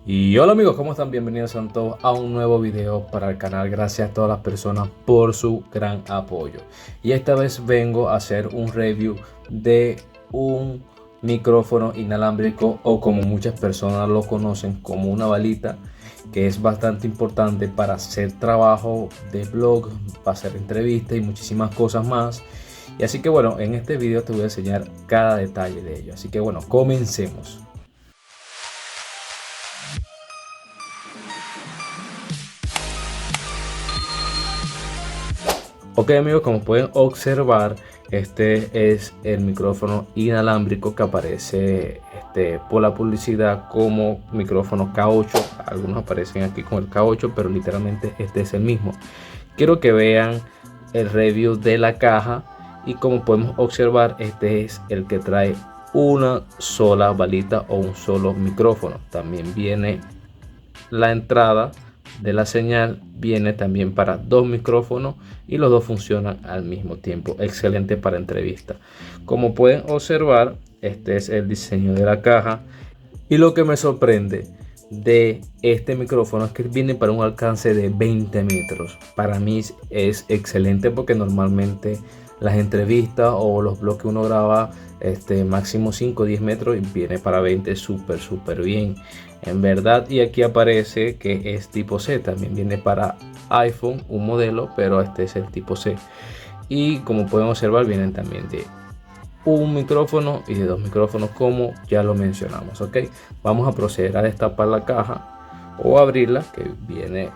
Y hola amigos, ¿cómo están? Bienvenidos a todos a un nuevo video para el canal. Gracias a todas las personas por su gran apoyo. Y esta vez vengo a hacer un review de un micrófono inalámbrico, o como muchas personas lo conocen, como una balita, que es bastante importante para hacer trabajo de blog, para hacer entrevistas y muchísimas cosas más. Y así que bueno, en este video te voy a enseñar cada detalle de ello. Así que bueno, comencemos. Ok amigos, como pueden observar, este es el micrófono inalámbrico que aparece por la publicidad como micrófono K8. Algunos aparecen aquí con el K8, pero literalmente este es el mismo. Quiero que vean el review de la caja, y como podemos observar, este es el que trae una sola balita o un solo micrófono. También viene la entrada de la señal, viene también para dos micrófonos y los dos funcionan al mismo tiempo. Excelente para entrevista. Como pueden observar, este es el diseño de la caja, y lo que me sorprende de este micrófono es que viene para un alcance de 20 metros. Para mí es excelente, porque normalmente las entrevistas o los blogs que uno graba, máximo 5 o 10 metros, y viene para 20 súper bien en verdad. Y aquí aparece que es tipo C. También viene para iPhone un modelo, pero este es el tipo C. Y como pueden observar, vienen también de un micrófono y de dos micrófonos, como ya lo mencionamos. Ok, vamos a proceder a destapar la caja o abrirla, que viene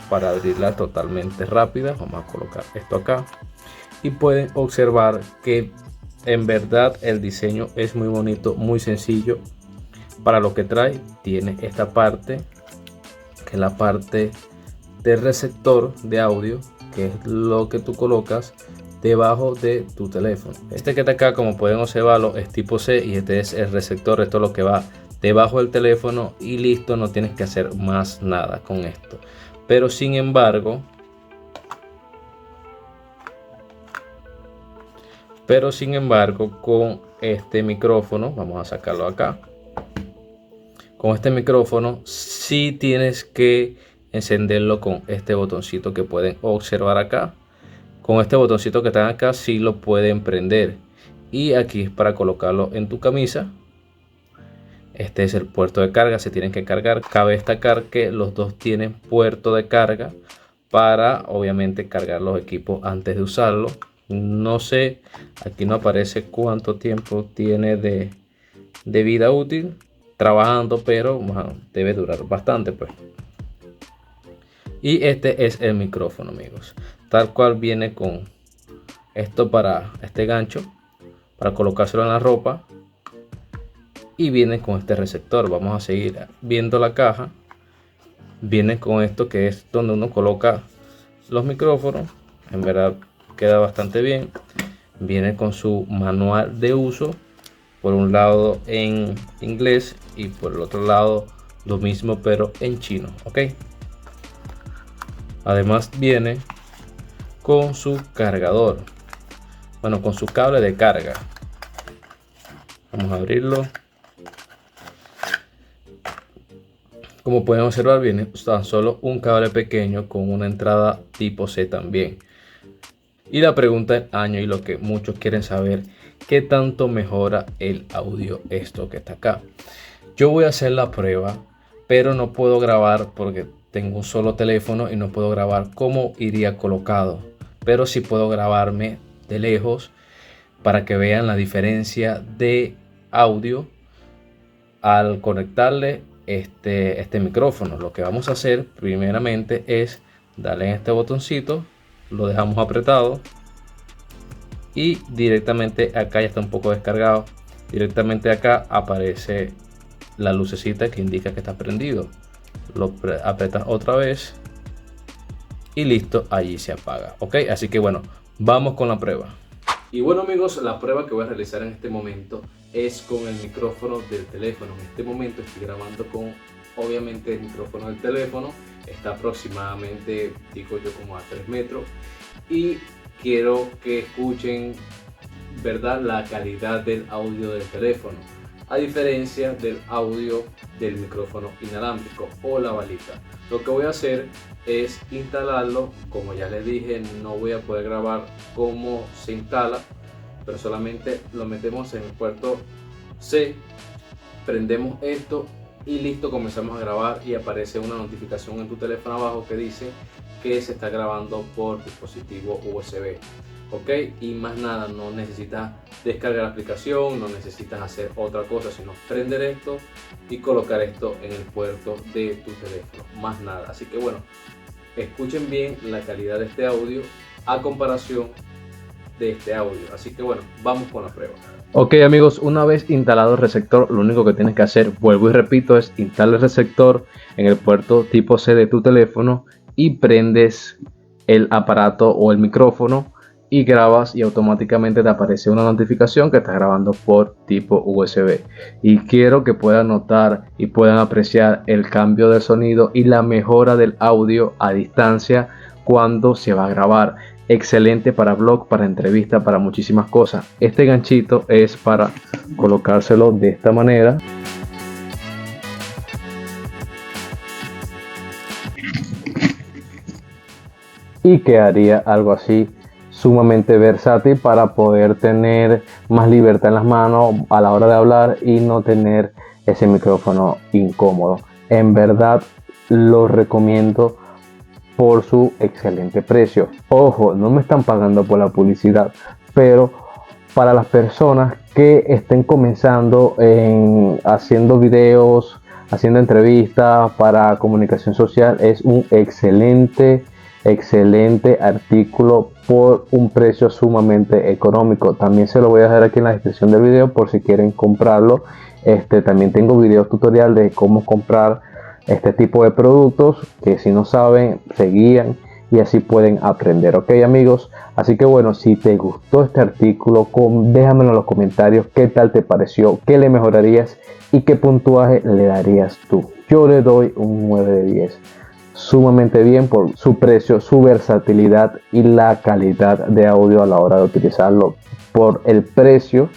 para abrirla totalmente rápida. Vamos a colocar esto acá y pueden observar que en verdad el diseño es muy bonito, muy sencillo para lo que trae. Tiene esta parte, que es la parte del receptor de audio, que es lo que tú colocas debajo de tu teléfono. Este que está acá, como pueden observarlo, es tipo C, y este es el receptor. Esto es lo que va debajo del teléfono y listo, no tienes que hacer más nada con esto. Pero sin embargo, con este micrófono, vamos a sacarlo acá. Con este micrófono sí tienes que encenderlo con este botoncito que pueden observar acá. Con este botoncito que están acá sí lo pueden prender, y aquí es para colocarlo en tu camisa. Este es el puerto de carga, se tienen que cargar. Cabe destacar que los dos tienen puerto de carga para obviamente cargar los equipos antes de usarlo. No sé, aquí no aparece cuánto tiempo tiene de vida útil trabajando, pero bueno, debe durar bastante pues. Y este es el micrófono amigos, tal cual viene con esto para este gancho para colocárselo en la ropa, y viene con este receptor. Vamos a seguir viendo la caja. Viene con esto, que es donde uno coloca los micrófonos. En verdad queda bastante bien. Viene con su manual de uso, por un lado en inglés y por el otro lado lo mismo pero en chino. Ok, además viene con su cargador, bueno, con su cable de carga. Vamos a abrirlo. Como pueden observar, viene tan solo un cable pequeño con una entrada tipo C también. Y la pregunta del año, y lo que muchos quieren saber: ¿qué tanto mejora el audio esto que está acá? Yo voy a hacer la prueba, pero no puedo grabar porque tengo un solo teléfono y no puedo grabar cómo iría colocado. Pero sí puedo grabarme de lejos para que vean la diferencia de audio al conectarle este micrófono. Lo que vamos a hacer primeramente es darle en este botoncito, lo dejamos apretado y directamente acá ya está un poco descargado. Directamente acá aparece la lucecita que indica que está prendido. Lo apretas otra vez y listo, allí se apaga. Ok, así que bueno, vamos con la prueba. Y bueno amigos, la prueba que voy a realizar en este momento es con el micrófono del teléfono. En este momento estoy grabando con, obviamente, el micrófono del teléfono. Está aproximadamente, digo yo, como a 3 metros. Y quiero que escuchen, ¿verdad?, la calidad del audio del teléfono. a diferencia del audio del micrófono inalámbrico o la balita. Lo que voy a hacer es instalarlo. Como ya les dije, no voy a poder grabar cómo se instala, pero solamente lo metemos en el puerto C, prendemos esto y listo, comenzamos a grabar y aparece una notificación en tu teléfono abajo que dice que se está grabando por dispositivo USB. Ok, y más nada, no necesitas descargar la aplicación, no necesitas hacer otra cosa, sino prender esto y colocar esto en el puerto de tu teléfono, más nada. Así que bueno, escuchen bien la calidad de este audio a comparación de este audio. Así que bueno, vamos con la prueba. Ok amigos, una vez instalado el receptor, lo único que tienes que hacer, vuelvo y repito, es instalar el receptor en el puerto tipo C de tu teléfono y prendes el aparato o el micrófono y grabas, y automáticamente te aparece una notificación que estás grabando por tipo USB. Y quiero que puedan notar y puedan apreciar el cambio del sonido y la mejora del audio a distancia cuando se va a grabar. Excelente para blog, para entrevista, para muchísimas cosas. Este ganchito es para colocárselo de esta manera. Y quedaría algo así sumamente versátil para poder tener más libertad en las manos a la hora de hablar y no tener ese micrófono incómodo. En verdad lo recomiendo por su excelente precio. Ojo, no me están pagando por la publicidad, pero para las personas que estén comenzando haciendo videos, haciendo entrevistas para comunicación social, es un excelente artículo por un precio sumamente económico. También se lo voy a dejar aquí en la descripción del video por si quieren comprarlo. También tengo videos tutorial de cómo comprar este tipo de productos, que si no saben se guían y así pueden aprender. Ok amigos, así que bueno, si te gustó este artículo, déjamelo en los comentarios qué tal te pareció, qué le mejorarías y qué puntuaje le darías tú. Yo le doy un 9 de 10. Sumamente bien por su precio, su versatilidad y la calidad de audio a la hora de utilizarlo. Por el precio,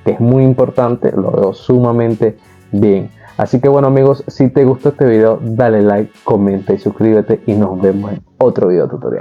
que es muy importante, lo veo sumamente bien. Así que bueno amigos, si te gustó este video, dale like, comenta y suscríbete y nos vemos en otro video tutorial.